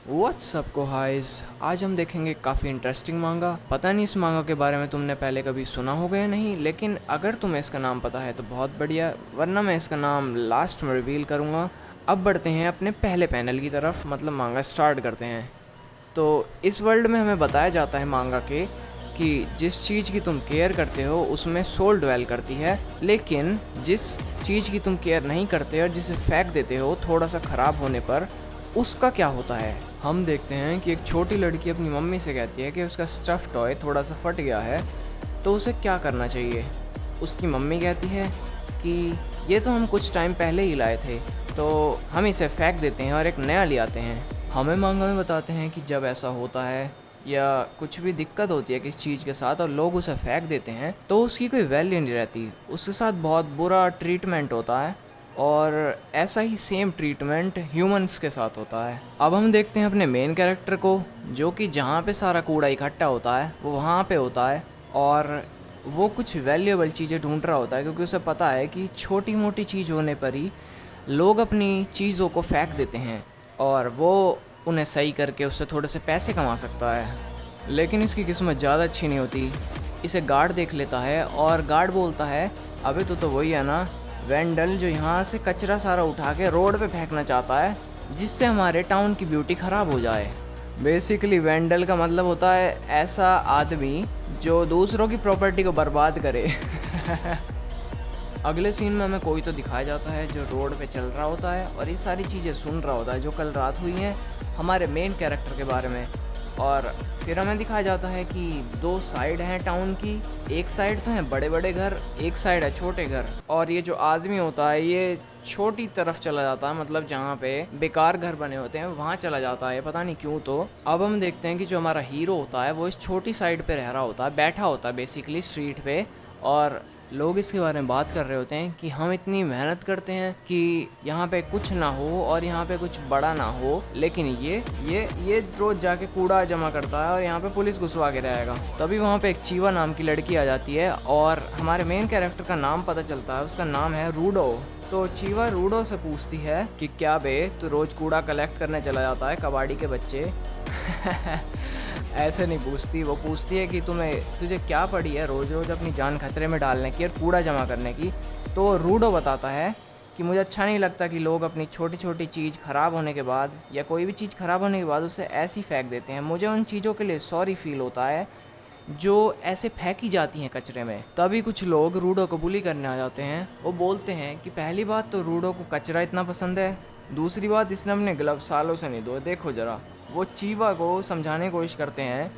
What's up को हाइस। आज हम देखेंगे काफ़ी इंटरेस्टिंग मांगा। पता नहीं इस मांगा के बारे में तुमने पहले कभी सुना होगा या नहीं, लेकिन अगर तुम्हें इसका नाम पता है तो बहुत बढ़िया, वरना मैं इसका नाम लास्ट में रिवील करूँगा। अब बढ़ते हैं अपने पहले पैनल की तरफ, मतलब मांगा स्टार्ट करते हैं। तो इस वर्ल्ड में हमें बताया जाता है मांगा के कि जिस चीज़ की तुम केयर करते हो उसमें सोल ड्वेल करती है, लेकिन जिस चीज़ की तुम केयर नहीं करते और जिसे फेंक देते हो थोड़ा सा ख़राब होने पर, उसका क्या होता है। हम देखते हैं कि एक छोटी लड़की अपनी मम्मी से कहती है कि उसका स्टफ़ टॉय थोड़ा सा फट गया है, तो उसे क्या करना चाहिए। उसकी मम्मी कहती है कि ये तो हम कुछ टाइम पहले ही लाए थे, तो हम इसे फेंक देते हैं और एक नया ले आते हैं। हमें मांगा में बताते हैं कि जब ऐसा होता है या कुछ भी दिक्कत होती है किस चीज़ के साथ और लोग उसे फेंक देते हैं, तो उसकी कोई वैल्यू नहीं रहती, उसके साथ बहुत बुरा ट्रीटमेंट होता है। और ऐसा ही सेम ट्रीटमेंट ह्यूमंस के साथ होता है। अब हम देखते हैं अपने मेन कैरेक्टर को, जो कि जहाँ पे सारा कूड़ा इकट्ठा होता है वो वहाँ पे होता है और वो कुछ वैल्यूएबल चीज़ें ढूंढ रहा होता है, क्योंकि उसे पता है कि छोटी मोटी चीज़ होने पर ही लोग अपनी चीज़ों को फेंक देते हैं और वो उन्हें सही करके उससे थोड़े से पैसे कमा सकता है। लेकिन इसकी किस्मत ज़्यादा अच्छी नहीं होती। इसे गार्ड देख लेता है और गार्ड बोलता है, अबे तो वही है ना वेंडल जो यहाँ से कचरा सारा उठा के रोड पे फेंकना चाहता है, जिससे हमारे टाउन की ब्यूटी ख़राब हो जाए। बेसिकली वेंडल का मतलब होता है ऐसा आदमी जो दूसरों की प्रॉपर्टी को बर्बाद करे। अगले सीन में हमें कोई तो दिखाया जाता है जो रोड पे चल रहा होता है और ये सारी चीज़ें सुन रहा होता है जो कल रात हुई हैं हमारे मेन कैरेक्टर के बारे में। और फिर हमें दिखाया जाता है कि दो साइड हैं टाउन की, एक साइड तो हैं बड़े बड़े घर, एक साइड है छोटे घर। और ये जो आदमी होता है ये छोटी तरफ चला जाता है, मतलब जहाँ पे बेकार घर बने होते हैं वहाँ चला जाता है, पता नहीं क्यों। तो अब हम देखते हैं कि जो हमारा हीरो होता है वो इस छोटी साइड पे रह रहा होता है, बैठा होता है बेसिकली स्ट्रीट पे, और लोग इसके बारे में बात कर रहे होते हैं कि हम इतनी मेहनत करते हैं कि यहाँ पे कुछ ना हो और यहाँ पे कुछ बड़ा ना हो, लेकिन ये रोज जाके कूड़ा जमा करता है और यहाँ पे पुलिस घुसवा के रहेगा। तभी वहाँ पे एक चीवा नाम की लड़की आ जाती है और हमारे मेन कैरेक्टर का नाम पता चलता है, उसका नाम है रूडो। तो चीवा रूडो से पूछती है कि क्या बे तू रोज कूड़ा कलेक्ट करने चला जाता है कबाड़ी के बच्चे। ऐसे नहीं पूछती, वो पूछती है कि तुझे क्या पड़ी है रोज़ रोज़ अपनी जान खतरे में डालने की और कूड़ा जमा करने की। तो रूडो बताता है कि मुझे अच्छा नहीं लगता कि लोग अपनी छोटी छोटी चीज़ ख़राब होने के बाद या कोई भी चीज़ ख़राब होने के बाद उसे ऐसे ही फेंक देते हैं। मुझे उन चीज़ों के लिए सॉरी फील होता है जो ऐसे फेंकी जाती हैं कचरे में। तभी कुछ लोग रूडो को बुली करने आ जाते हैं। वो बोलते हैं कि पहली बात तो रूडो को कचरा इतना पसंद है, दूसरी बात इसने अपने ग्लव्स सालों से नहीं धोए, देखो ज़रा। वो चीवा को समझाने की कोशिश करते हैं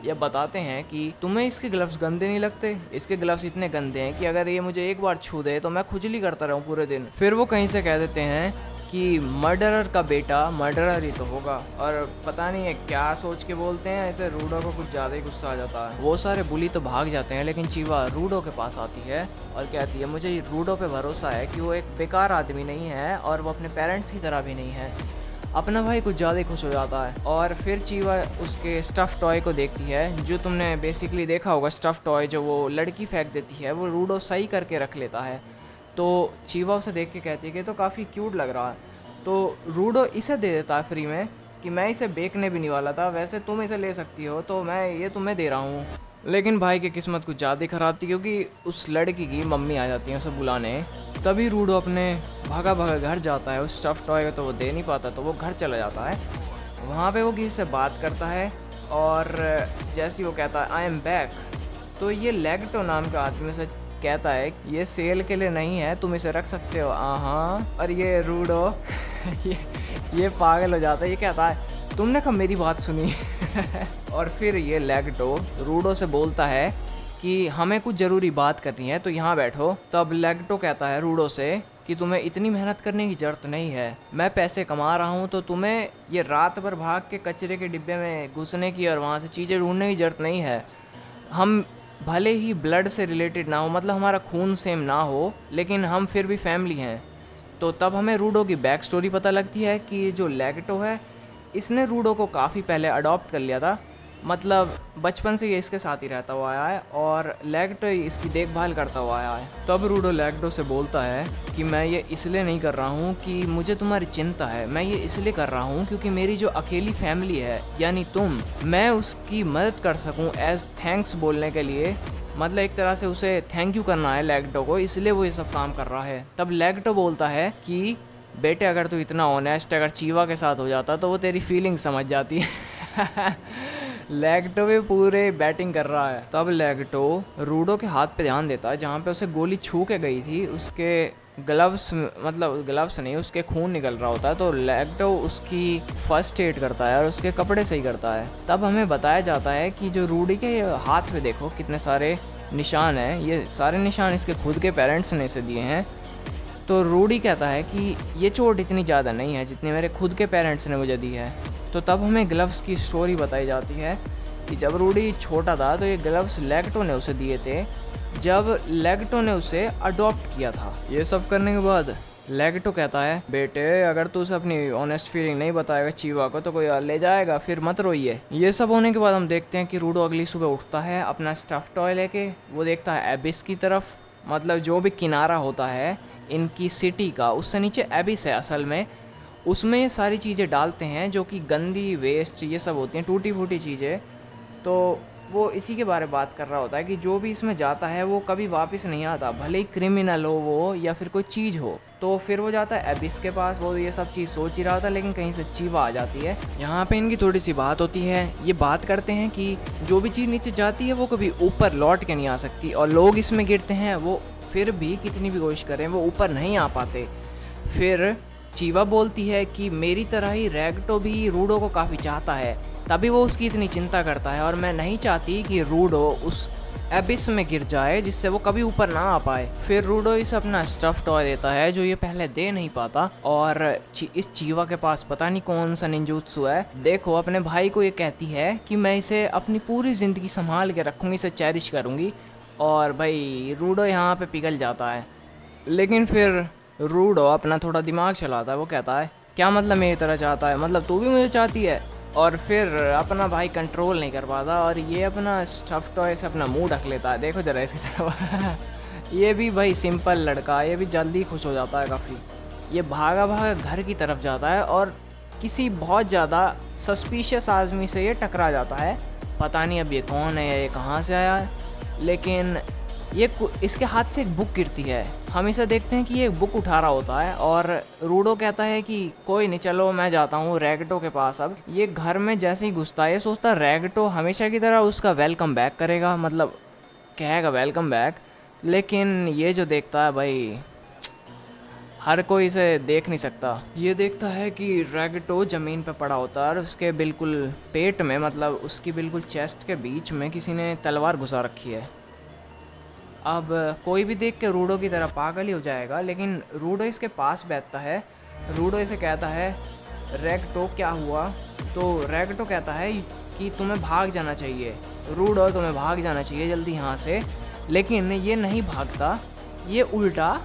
या बताते हैं कि तुम्हें इसके ग्लव्स गंदे नहीं लगते, इसके ग्लव्स इतने गंदे हैं कि अगर ये मुझे एक बार छू दे तो मैं खुजली करता रहूँ पूरे दिन। फिर वो कहीं से कह देते हैं कि मर्डरर का बेटा मर्डरर ही तो होगा, और पता नहीं है क्या सोच के बोलते हैं ऐसे। रूडो को कुछ ज़्यादा ही गुस्सा आ जाता है। वो सारे बुली तो भाग जाते हैं, लेकिन चीवा रूडो के पास आती है और कहती है मुझे रूडो पे भरोसा है कि वो एक बेकार आदमी नहीं है और वो अपने पेरेंट्स की तरह भी नहीं है। अपना भाई कुछ ज़्यादा ही खुश हो जाता है और फिर चीवा उसके स्टफ़ टॉय को देखती है, जो तुमने बेसिकली देखा होगा स्टफ़ टॉय जो वो लड़की फेंक देती है, वो रूडो सही करके रख लेता है। तो चीवा उसे देख के कहती है कि तो काफ़ी क्यूट लग रहा है। तो रूडो इसे दे देता है फ्री में कि मैं इसे बेचने भी नहीं वाला था, वैसे तुम इसे ले सकती हो तो मैं ये तुम्हें दे रहा हूँ। लेकिन भाई की किस्मत कुछ ज़्यादा ही ख़राब थी, क्योंकि उस लड़की की मम्मी आ जाती है उसे बुलाने। तभी रूडो अपने भागा भागा घर जाता है, उस स्टफ़ टॉय को तो वो दे नहीं पाता, तो वो घर चला जाता है। वहाँ पे वो किसी से बात करता है और जैसे वो कहता है आई एम बैक, तो ये लेगटो नाम का आदमी उसे कहता है ये सेल के लिए नहीं है, तुम इसे रख सकते हो। हाँ, और ये रूडो ये पागल हो जाता है, ये कहता है तुमने कब मेरी बात सुनी। और फिर ये लेगटो रूडो से बोलता है कि हमें कुछ ज़रूरी बात करनी है तो यहाँ बैठो। तब लेगटो कहता है रूडो से कि तुम्हें इतनी मेहनत करने की ज़रूरत नहीं है, मैं पैसे कमा रहा हूँ, तो तुम्हें ये रात भर भाग के कचरे के डिब्बे में घुसने की और वहाँ से चीज़ें ढूंढने की ज़रूरत नहीं है। हम भले ही ब्लड से रिलेटेड ना हो, मतलब हमारा खून सेम ना हो, लेकिन हम फिर भी फैमिली हैं। तो तब हमें रूडो की बैक स्टोरी पता लगती है कि जो लेगटो है इसने रूडो को काफ़ी पहले अडॉप्ट कर लिया था, मतलब बचपन से ये इसके साथ ही रहता हुआ आया है और लैगटो इसकी देखभाल करता हुआ आया है। तब रूडो लैगटो से बोलता है कि मैं ये इसलिए नहीं कर रहा हूँ कि मुझे तुम्हारी चिंता है, मैं ये इसलिए कर रहा हूँ क्योंकि मेरी जो अकेली फैमिली है यानी तुम, मैं उसकी मदद कर सकूँ एज थैंक्स बोलने के लिए। मतलब एक तरह से उसे थैंक यू करना है लैगटो को, इसलिए वो ये सब काम कर रहा है। तब लैगटो बोलता है कि बेटे अगर तू इतना ऑनेस्ट अगर चीवा के साथ हो जाता तो वो तेरी फीलिंग समझ जाती है। लैगटो भी पूरे बैटिंग कर रहा है। तब लैगटो रूडो के हाथ पे ध्यान देता है जहाँ पे उसे गोली छू के गई थी, उसके ग्लव्स, मतलब ग्लव्स नहीं, उसके खून निकल रहा होता है। तो लैगटो उसकी फर्स्ट एड करता है और उसके कपड़े सही करता है। तब हमें बताया जाता है कि जो रूडी के हाथ पे देखो कितने सारे निशान हैं, ये सारे निशान इसके खुद के पेरेंट्स ने इसे दिए हैं। तो रूडी कहता है कि ये चोट इतनी ज़्यादा नहीं है जितनी मेरे खुद के पेरेंट्स ने मुझे दी है। तो तब हमें ग्लव्स की स्टोरी बताई जाती है कि जब रूडी छोटा था तो ये ग्लव्स लैगटो ने उसे दिए थे जब लैगटो ने उसे अडॉप्ट किया था। ये सब करने के बाद लैगटो कहता है बेटे अगर तू उसे अपनी ऑनेस्ट फीलिंग नहीं बताएगा चीवा को तो कोई और ले जाएगा, फिर मत रोइए। ये सब होने के बाद हम देखते हैं कि रूडो अगली सुबह उठता है अपना स्टफ टॉय लेके, वो देखता है एबिस की तरफ, मतलब जो भी किनारा होता है इनकी सिटी का, उससे नीचे एबिस है असल में, उसमें ये सारी चीज़ें डालते हैं जो कि गंदी वेस्ट ये सब होती हैं, टूटी फूटी चीज़ें। तो वो इसी के बारे में बात कर रहा होता है कि जो भी इसमें जाता है वो कभी वापस नहीं आता, भले ही क्रिमिनल हो वो या फिर कोई चीज़ हो। तो फिर वो जाता है एबिस के पास, वो ये सब चीज़ सोच ही रहा था लेकिन कहीं से चीवा आ जाती है। यहाँ पे इनकी थोड़ी सी बात होती है, ये बात करते हैं कि जो भी चीज़ नीचे जाती है वो कभी ऊपर लौट के नहीं आ सकती और लोग इसमें गिरते हैं वो फिर भी कितनी भी कोशिश करें वो ऊपर नहीं आ पाते। फिर चीवा बोलती है कि मेरी तरह ही रैगटो भी रूडो को काफ़ी चाहता है, तभी वो उसकी इतनी चिंता करता है और मैं नहीं चाहती कि रूडो उस एबिस में गिर जाए जिससे वो कभी ऊपर ना आ पाए। फिर रूडो इसे अपना स्टफ टॉय देता है जो ये पहले दे नहीं पाता और इस चीवा के पास पता नहीं कौन सा निंजुत्सु है। देखो अपने भाई को ये कहती है कि मैं इसे अपनी पूरी ज़िंदगी संभाल के रखूँगी, इसे चेरिश करूँगी। और भाई रूडो यहाँ पे पिघल जाता है। लेकिन फिर रूडो अपना थोड़ा दिमाग चलाता है, वो कहता है क्या मतलब मेरी तरह चाहता है, मतलब तू भी मुझे चाहती है। और फिर अपना भाई कंट्रोल नहीं कर पाता और ये अपना स्टफ टॉय से अपना मुंह ढक लेता है। देखो जरा इसकी तरफ। ये भी भाई सिंपल लड़का, ये भी जल्दी खुश हो जाता है काफ़ी। ये भागा भागा घर की तरफ जाता है और किसी बहुत ज़्यादा सस्पिशियस आदमी से ये टकरा जाता है। पता नहीं अब ये कौन है या ये कहाँ से आया है, लेकिन ये इसके हाथ से एक बुक गिरती है। हम इसे देखते हैं कि ये एक बुक उठा रहा होता है और रूडो कहता है कि कोई नहीं चलो मैं जाता हूँ रैगटो के पास। अब ये घर में जैसे ही घुसता है सोचता रैगटो हमेशा की तरह उसका वेलकम बैक करेगा, मतलब कहेगा वेलकम बैक। लेकिन ये जो देखता है भाई हर कोई इसे देख नहीं सकता। ये देखता है कि रैगटो ज़मीन पे पड़ा होता है और उसके बिल्कुल पेट में, मतलब उसकी बिल्कुल चेस्ट के बीच में किसी ने तलवार घुसा रखी है। अब कोई भी देख के रूडो की तरह पागल ही हो जाएगा, लेकिन रूडो इसके पास बैठता है। रूडो इसे कहता है रैगटो क्या हुआ, तो रैगटो कहता है कि तुम्हें भाग जाना चाहिए रूडो, तुम्हें भाग जाना चाहिए जल्दी यहाँ से। लेकिन ये नहीं भागता, ये उल्टा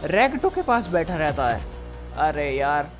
रैगटो के पास बैठा रहता है। अरे यार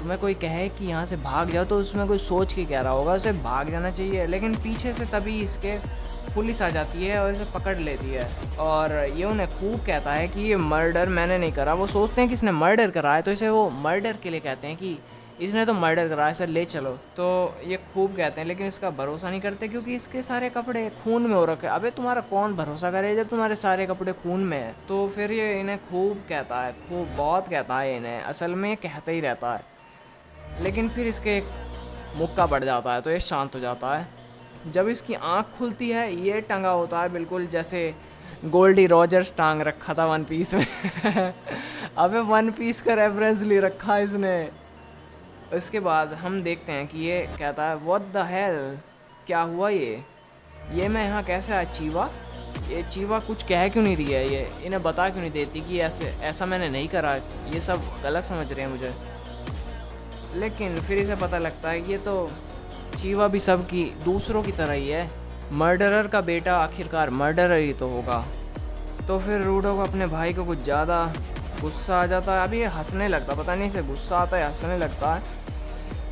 तुम्हें कोई कहे कि यहाँ से भाग जाओ तो उसमें कोई सोच के कह रहा होगा उसे भाग जाना चाहिए, लेकिन पीछे से तभी इसके पुलिस आ जाती है और इसे पकड़ लेती है और ये उन्हें खूब कहता है कि ये मर्डर मैंने नहीं करा। वो सोचते हैं कि इसने मर्डर करा है तो इसे वो मर्डर के लिए कहते हैं कि इसने तो मर्डर करा है, सर ले चलो। तो ये खूब कहते हैं लेकिन इसका भरोसा नहीं करते क्योंकि इसके सारे कपड़े खून में हो रखे। अबे तुम्हारा कौन भरोसा करे जब तुम्हारे सारे कपड़े खून में है। तो फिर ये इन्हें खूब कहता है, खूब बहुत कहता है इन्हें, असल में कहता ही रहता है। लेकिन फिर इसके एक मुक्का पड़ जाता है तो ये शांत हो जाता है। जब इसकी आँख खुलती है ये टंगा होता है बिल्कुल जैसे गोल्डी रॉजर्स टांग रखा था वन पीस में। अबे वन पीस का रेफरेंस ले रखा है इसने। इसके बाद हम देखते हैं कि ये कहता है व्हाट द हेल, क्या हुआ ये मैं यहाँ कैसे आया चीवा। ये चीवा कुछ कह क्यों नहीं रही है, ये इन्हें बता क्यों नहीं देती कि ऐसा मैंने नहीं करा, ये सब गलत समझ रहे हैं मुझे। लेकिन फिर इसे पता लगता है कि ये तो चीवा भी सब की दूसरों की तरह ही है, मर्डरर का बेटा आखिरकार मर्डरर ही तो होगा। तो फिर रूडो को अपने भाई को कुछ ज़्यादा गुस्सा आ जाता है। अभी ये हंसने लगता, पता नहीं इसे गुस्सा आता है हंसने लगता है।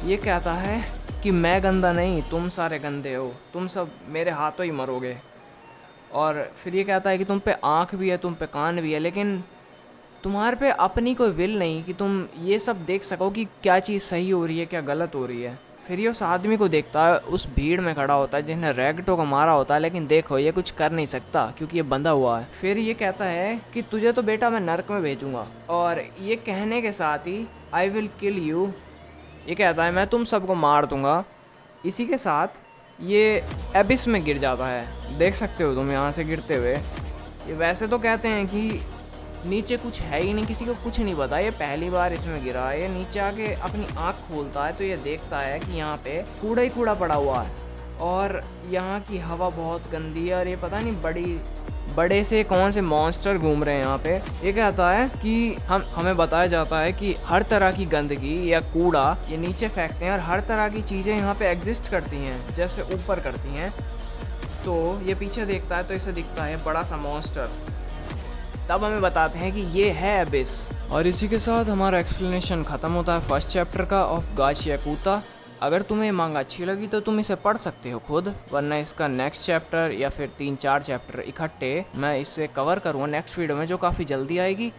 ये कहता है कि मैं गंदा नहीं, तुम सारे गंदे हो, तुम सब मेरे हाथों ही मरोगे। और फिर ये कहता है कि तुम पे आँख भी है, तुम पे कान भी है, लेकिन तुम्हारे पे अपनी कोई विल नहीं कि तुम ये सब देख सको कि क्या चीज़ सही हो रही है, क्या गलत हो रही है। फिर ये उस आदमी को देखता है, उस भीड़ में खड़ा होता है जिन्हें रैगटो को मारा होता है, लेकिन देखो ये कुछ कर नहीं सकता क्योंकि ये बंधा हुआ है। फिर ये कहता है कि तुझे तो बेटा मैं नर्क में भेजूंगा, और ये कहने के साथ ही आई विल किल यू, ये कहता है मैं तुम सबको मार दूंगा। इसी के साथ ये एबिस में गिर जाता है, देख सकते हो तुम यहाँ से गिरते हुए। ये वैसे तो कहते हैं कि नीचे कुछ है ही नहीं, किसी को कुछ नहीं पता, ये पहली बार इसमें गिरा है। ये नीचे आके अपनी आँख खोलता है तो ये देखता है कि यहाँ पे कूड़ा ही कूड़ा पड़ा हुआ है, और यहाँ की हवा बहुत गंदी है, और ये पता नहीं बड़े से कौन से मॉन्स्टर घूम रहे हैं यहाँ पे। ये कहता है कि हमें बताया जाता है कि हर तरह की गंदगी या कूड़ा ये नीचे फेंकते हैं, और हर तरह की चीज़ें यहाँ पे एग्जिस्ट करती हैं जैसे ऊपर करती हैं। तो ये पीछे देखता है तो इसे दिखता है बड़ा सा मॉन्स्टर, तब हमें बताते हैं कि ये है एबिस। और इसी के साथ हमारा एक्सप्लेनेशन ख़त्म होता है फर्स्ट चैप्टर का ऑफ गाची याकुता। अगर तुम्हें ये मांगा अच्छी लगी तो तुम इसे पढ़ सकते हो खुद, वरना इसका नेक्स्ट चैप्टर या फिर 3-4 चैप्टर इकट्ठे मैं इसे कवर करूँगा नेक्स्ट वीडियो में, जो काफ़ी जल्दी आएगी।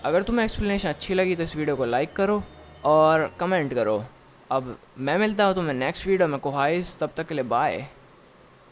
अगर तुम्हें एक्सप्लेनेशन अच्छी लगी तो इस वीडियो को लाइक करो और कमेंट करो। अब मैं मिलता हूँ तुम्हें नेक्स्ट वीडियो में कोहाइस, तब तक के लिए बाय।